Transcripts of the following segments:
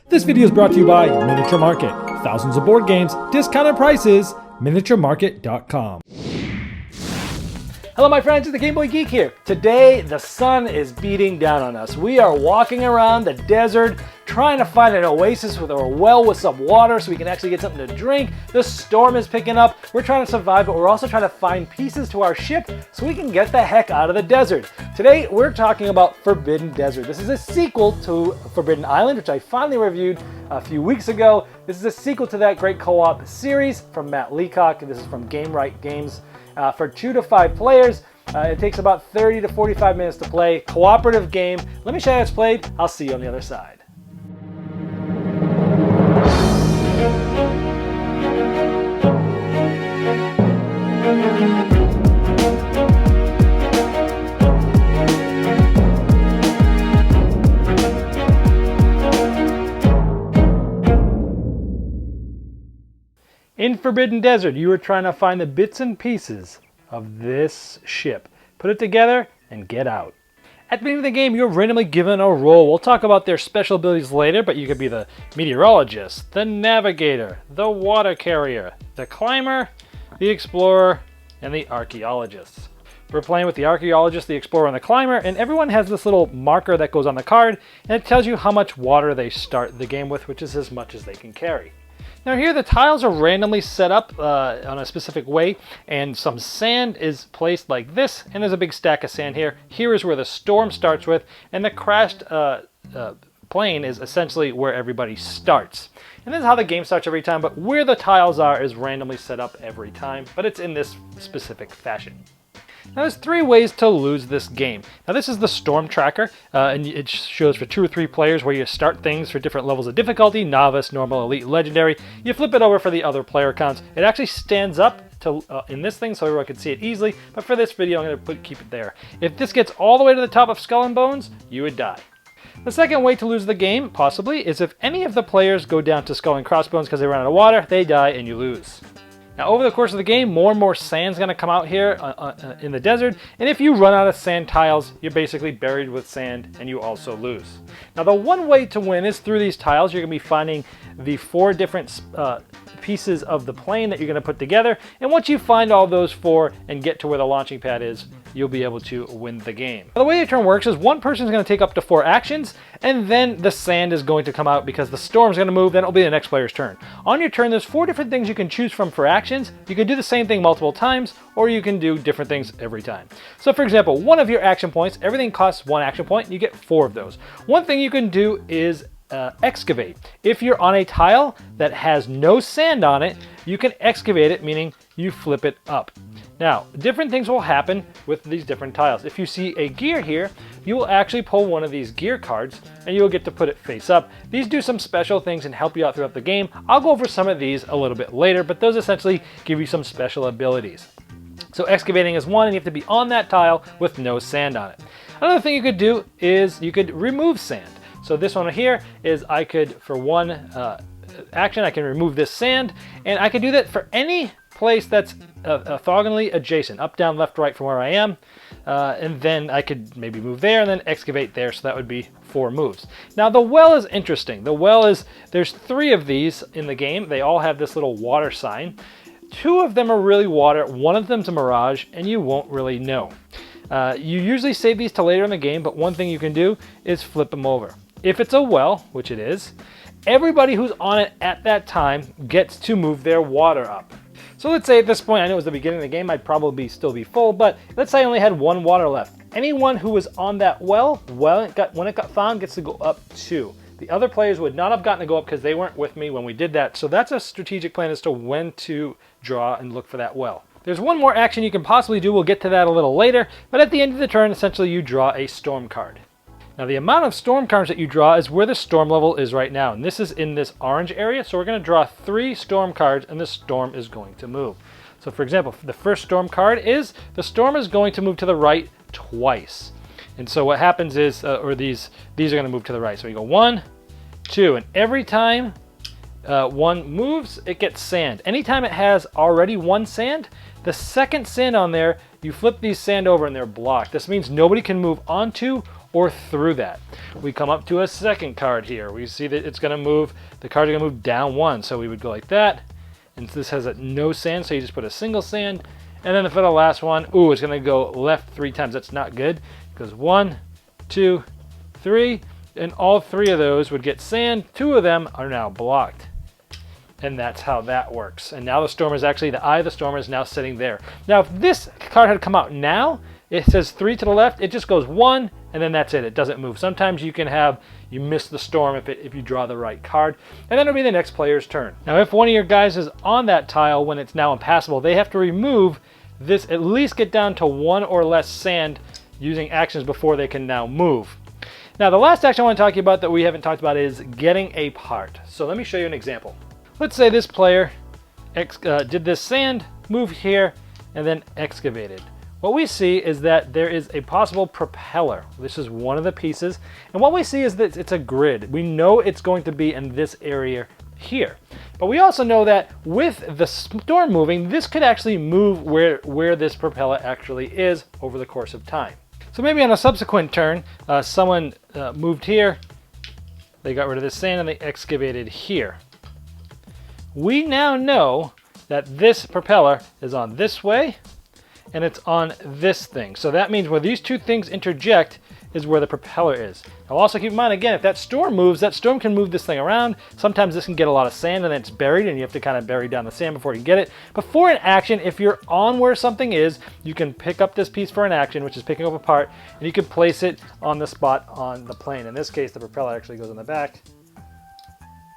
This video is brought to you by Miniature Market. Thousands of board games, discounted prices, miniaturemarket.com. Hello my friends, it's the Game Boy Geek here. Today the sun is beating down on us. We are walking around the desert trying to find an oasis or a well with some water so we can actually get something to drink. The storm is picking up. We're trying to survive, but we're also trying to find pieces to our ship so we can get the heck out of the desert. Today we're talking about Forbidden Desert. This is a sequel to Forbidden Island, which I finally reviewed a few weeks ago. This is a sequel to that great co-op series from Matt Leacock. This is from Game Right Games. For 2 to 5 players. It takes about 30 to 45 minutes to play. Cooperative game. Let me show you how it's played. I'll see you on the other side. In Forbidden Desert, you are trying to find the bits and pieces of this ship. Put it together and get out. At the beginning of the game, you're randomly given a role. We'll talk about their special abilities later, but you could be the meteorologist, the navigator, the water carrier, the climber, the explorer, and the archaeologist. We're playing with the archaeologist, the explorer, and the climber, and everyone has this little marker that goes on the card, and it tells you how much water they start the game with, which is as much as they can carry. Now here the tiles are randomly set up on a specific way, and some sand is placed like this, and there's a big stack of sand here. Here is where the storm starts with, and the crashed plane is essentially where everybody starts. And this is how the game starts every time, but where the tiles are is randomly set up every time, but it's in this specific fashion. Now there's 3 ways to lose this game. Now this is the storm tracker, and it shows for 2 or 3 players where you start things for different levels of difficulty: novice, normal, elite, legendary. You flip it over for the other player counts. It actually stands up to in this thing so everyone can see it easily, but for this video I'm going to keep it there. If this gets all the way to the top of Skull and Bones, you would die. The second way to lose the game, possibly, is if any of the players go down to Skull and Crossbones because they run out of water, they die and you lose. Now over the course of the game, more and more sand's going to come out here in the desert, and if you run out of sand tiles, you're basically buried with sand and you also lose. Now the one way to win is through these tiles. You're going to be finding the 4 different pieces of the plane that you're going to put together, and once you find all those 4 and get to where the launching pad is, you'll be able to win the game. Now, the way the turn works is one person is going to take up to 4 actions, and then the sand is going to come out because the storm's going to move, then it'll be the next player's turn. On your turn, there's 4 different things you can choose from for actions. You can do the same thing multiple times, or you can do different things every time. So for example, one of your action points, everything costs 1 action point, and you get 4 of those. One thing you can do is excavate. If you're on a tile that has no sand on it, you can excavate it, meaning you flip it up. Now, different things will happen with these different tiles. If you see a gear here, you will actually pull one of these gear cards and you'll get to put it face up. These do some special things and help you out throughout the game. I'll go over some of these a little bit later, but those essentially give you some special abilities. So excavating is one, and you have to be on that tile with no sand on it. Another thing you could do is you could remove sand. So this one here is I could, for one action, I can remove this sand, and I could do that for any place that's orthogonally adjacent, up, down, left, right from where I am, and then I could maybe move there and then excavate there, so that would be 4 moves. Now the well is interesting. The well is, there's 3 of these in the game. They all have this little water sign. 2 of them are really water, 1 of them's a mirage, and you won't really know. You usually save these till later in the game, but one thing you can do is flip them over. If it's a well, which it is, everybody who's on it at that time gets to move their water up. So let's say at this point, I know it was the beginning of the game, I'd probably still be full, but let's say I only had 1 water left. Anyone who was on that well, when it got found, gets to go up 2. The other players would not have gotten to go up because they weren't with me when we did that. So that's a strategic plan as to when to draw and look for that well. There's one more action you can possibly do. We'll get to that a little later, but at the end of the turn, essentially you draw a storm card. Now the amount of storm cards that you draw is where the storm level is right now, and this is in this orange area, so we're going to draw 3 storm cards and the storm is going to move. So for example, the first storm card is, the storm is going to move to the right twice. And so what happens is, these are going to move to the right. So you go 1, 2, and every time one moves, it gets sand. Anytime it has already 1 sand, the second sand on there, you flip these sand over and they're blocked. This means nobody can move onto or through that. We come up to a second card here. We see that it's going to move, the cards are going to move down 1. So we would go like that. And this has no sand, so you just put a single sand. And then for the last one, ooh, it's going to go left 3 times. That's not good. It goes 1, 2, 3. And all 3 of those would get sand. 2 of them are now blocked. And that's how that works. And now the storm is actually, the eye of the storm is now sitting there. Now, if this card had come out now, it says 3 to the left. It just goes 1, and then that's it. It doesn't move. Sometimes you can have, you miss the storm if you draw the right card. And then it'll be the next player's turn. Now, if one of your guys is on that tile when it's now impassable, they have to remove this, at least get down to 1 or less sand using actions before they can now move. Now, the last action I want to talk to you about that we haven't talked about is getting a part. So let me show you an example. Let's say this player did this sand, moved here, and then excavated. What we see is that there is a possible propeller. This is one of the pieces. And what we see is that it's a grid. We know it's going to be in this area here. But we also know that with the storm moving, this could actually move where this propeller actually is over the course of time. So maybe on a subsequent turn, someone moved here, they got rid of this sand and they excavated here. We now know that this propeller is on this way and it's on this thing. So that means where these 2 things interject is where the propeller is. Now also keep in mind, again, if that storm moves, that storm can move this thing around. Sometimes this can get a lot of sand and then it's buried and you have to kind of bury down the sand before you get it. But for an action, if you're on where something is, you can pick up this piece for an action, which is picking up a part, and you can place it on the spot on the plane. In this case, the propeller actually goes on the back.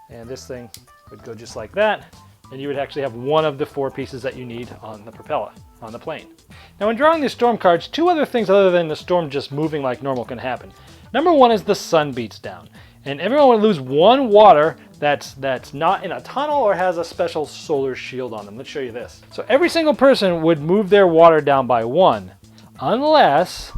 And this thing would go just like that. And you would actually have one of the 4 pieces that you need on the propeller, on the plane. Now when drawing these storm cards, 2 other things other than the storm just moving like normal can happen. Number 1 is the sun beats down. And everyone would lose 1 water that's not in a tunnel or has a special solar shield on them. Let's show you this. So every single person would move their water down by 1, unless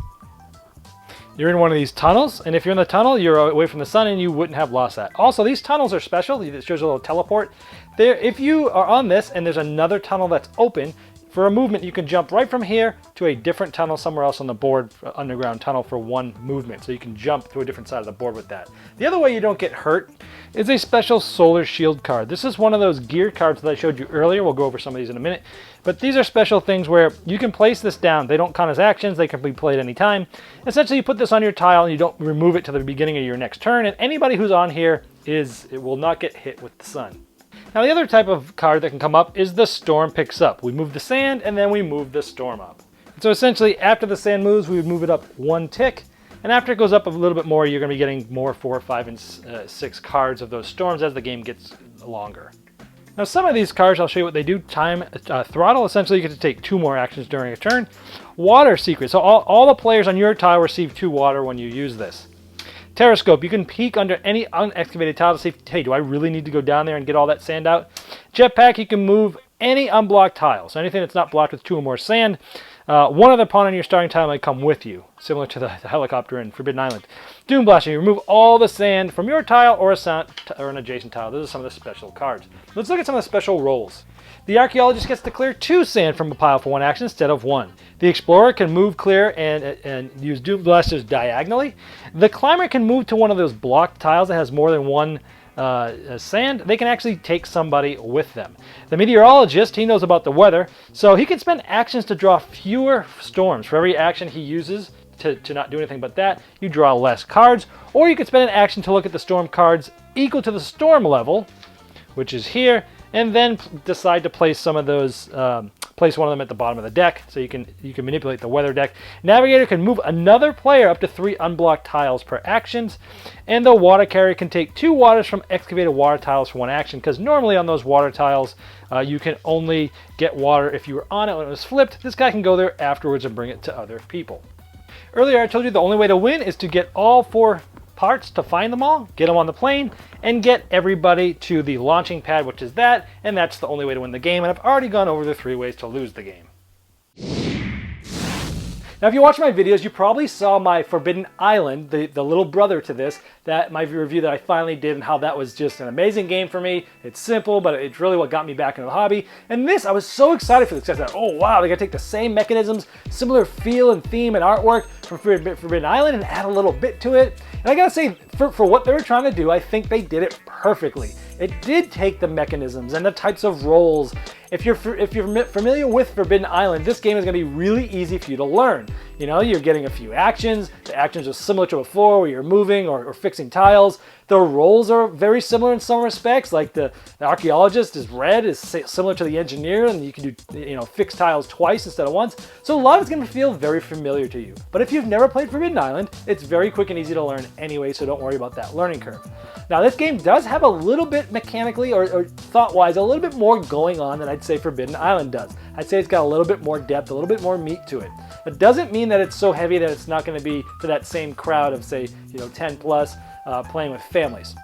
you're in one of these tunnels, and if you're in the tunnel, you're away from the sun and you wouldn't have lost that. Also, these tunnels are special. It shows a little teleport. If you are on this and there's another tunnel that's open, for a movement, you can jump right from here to a different tunnel somewhere else on the board, underground tunnel for 1 movement. So you can jump to a different side of the board with that. The other way you don't get hurt is a special solar shield card. This is one of those gear cards that I showed you earlier. We'll go over some of these in a minute. But these are special things where you can place this down. They don't count as actions. They can be played anytime. Essentially, you put this on your tile and you don't remove it to the beginning of your next turn. And anybody who's on here, it will not get hit with the sun. Now the other type of card that can come up is the storm picks up. We move the sand and then we move the storm up. So essentially after the sand moves, we would move it up 1 tick. And after it goes up a little bit more, you're going to be getting more 4, 5, and 6 cards of those storms as the game gets longer. Now some of these cards, I'll show you what they do. Throttle, essentially you get to take 2 more actions during a turn. Water secret, so all the players on your tile receive 2 water when you use this. Terrascope, you can peek under any unexcavated tile to see, hey, do I really need to go down there and get all that sand out? Jetpack, you can move any unblocked tile. So anything that's not blocked with 2 or more sand. One other pawn on your starting tile might come with you, similar to the helicopter in Forbidden Island. Doom Blaster, you remove all the sand from your tile or an adjacent tile. Those are some of the special cards. Let's look at some of the special roles. The Archaeologist gets to clear 2 sand from a pile for 1 action instead of 1. The Explorer can move, clear, and use Doom Blasters diagonally. The Climber can move to one of those blocked tiles that has more than 1 sand. They can actually take somebody with them. The Meteorologist, he knows about the weather, so he can spend actions to draw fewer storms. For every action he uses to not do anything but that, you draw less cards, or you can spend an action to look at the storm cards equal to the storm level, which is here, and then decide to place some of those, place one of them at the bottom of the deck, so you can manipulate the weather deck. Navigator can move another player up to 3 unblocked tiles per actions, and the Water Carrier can take 2 waters from excavated water tiles for 1 action, because normally on those water tiles, you can only get water if you were on it when it was flipped. This guy can go there afterwards and bring it to other people. Earlier I told you the only way to win is to get all 4 parts, to find them all, get them on the plane, and get everybody to the launching pad, which is that, and that's the only way to win the game, and I've already gone over the 3 ways to lose the game. Now, if you watch my videos, you probably saw my Forbidden Island, the little brother to this, that my review that I finally did, and how that was just an amazing game for me. It's simple, but it's really what got me back into the hobby. And this, I was so excited for this. I said, oh wow, they're gonna take the same mechanisms, similar feel and theme and artwork from Forbidden Island and add a little bit to it. And I gotta say, for what they were trying to do, I think they did it perfectly. It did take the mechanisms and the types of rolls. If you're familiar with Forbidden Island, this game is going to be really easy for you to learn. You know, you're getting a few actions. The actions are similar to before, where you're moving or fixing tiles. The rolls are very similar in some respects. Like the archaeologist is red, is similar to the engineer, and you can do fix tiles twice instead of once. So a lot of it's going to feel very familiar to you. But if you've never played Forbidden Island, it's very quick and easy to learn anyway. So don't worry about that learning curve. Now, this game does have a little bit mechanically or thought-wise, a little bit more going on than I'd say Forbidden Island does. I'd say it's got a little bit more depth, a little bit more meat to it. It doesn't mean that it's so heavy that it's not going to be for that same crowd of, say, 10 plus playing with families.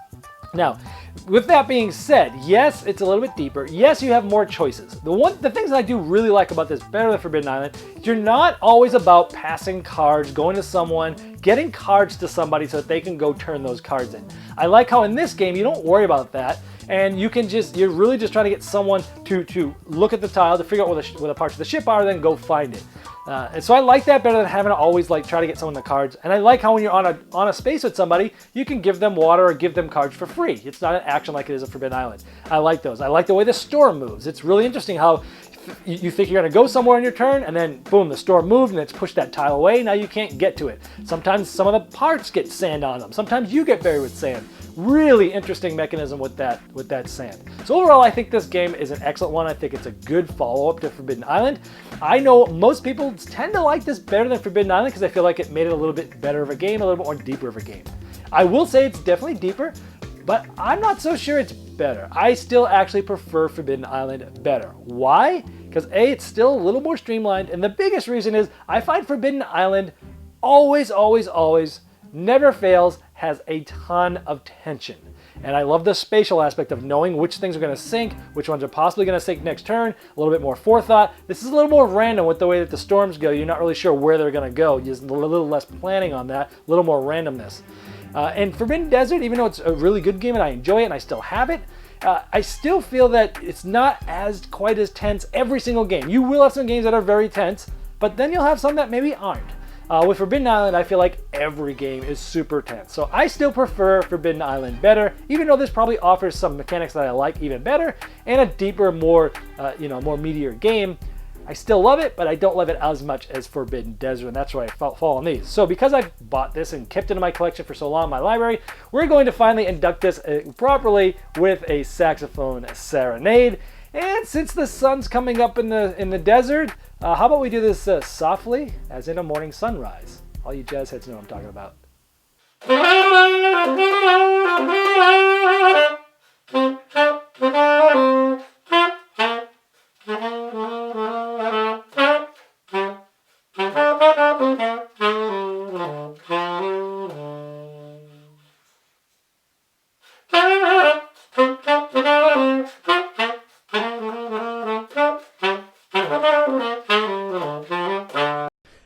Now, with that being said, yes, it's a little bit deeper. Yes, you have more choices. The things that I do really like about this better than Forbidden Island, you're not always about passing cards, going to someone, getting cards to somebody so that they can go turn those cards in. I like how in this game you don't worry about that, and you're really just trying to get someone to look at the tile to figure out where the parts of the ship are, then go find it. And so I like that better than having to always try to get someone the cards. And I like how when you're on a space with somebody, you can give them water or give them cards for free. It's not an action like it is a Forbidden Island. I like those. I like the way the storm moves. It's really interesting how you think you're going to go somewhere on your turn, and then boom, the storm moved and it's pushed that tile away. Now you can't get to it. Sometimes some of the parts get sand on them. Sometimes you get buried with sand. Really interesting mechanism with that sand. So overall, I think this game is an excellent one. I think it's a good follow-up to Forbidden Island. I know most people tend to like this better than Forbidden Island because I feel like it made it a little bit better of a game, a little bit more deeper of a game. I will say it's definitely deeper, but I'm not so sure it's better. I still actually prefer Forbidden Island better. Why? Because A, it's still a little more streamlined, and the biggest reason is I find Forbidden Island always, never fails, has a ton of tension. And I love the spatial aspect of knowing which things are going to sink, which ones are possibly going to sink next turn, a little bit more forethought. This is a little more random with the way that the storms go. You're not really sure where they're going to go. Just a little less planning on that, a little more randomness. And Forbidden Desert, even though it's a really good game and I enjoy it and I still have it, I still feel that it's not quite as tense every single game. You will have some games that are very tense, but then you'll have some that maybe aren't. With Forbidden Island, I feel like every game is super tense. So I still prefer Forbidden Island better, even though this probably offers some mechanics that I like even better, and a deeper, more meatier game. I still love it, but I don't love it as much as Forbidden Desert, and that's why I fall on these. So because I've bought this and kept it in my collection for so long in my library, we're going to finally induct this properly with a saxophone serenade. And since the sun's coming up in the desert, how about we do this softly, as in a morning sunrise? All you jazz heads know what I'm talking about.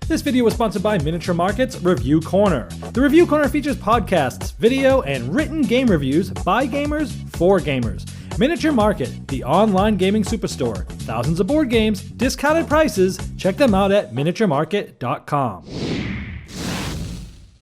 This video was sponsored by Miniature Market's Review Corner. The Review Corner features podcasts, video, and written game reviews by gamers for gamers. Miniature Market, the online gaming superstore. Thousands of board games, discounted prices. Check them out at miniaturemarket.com.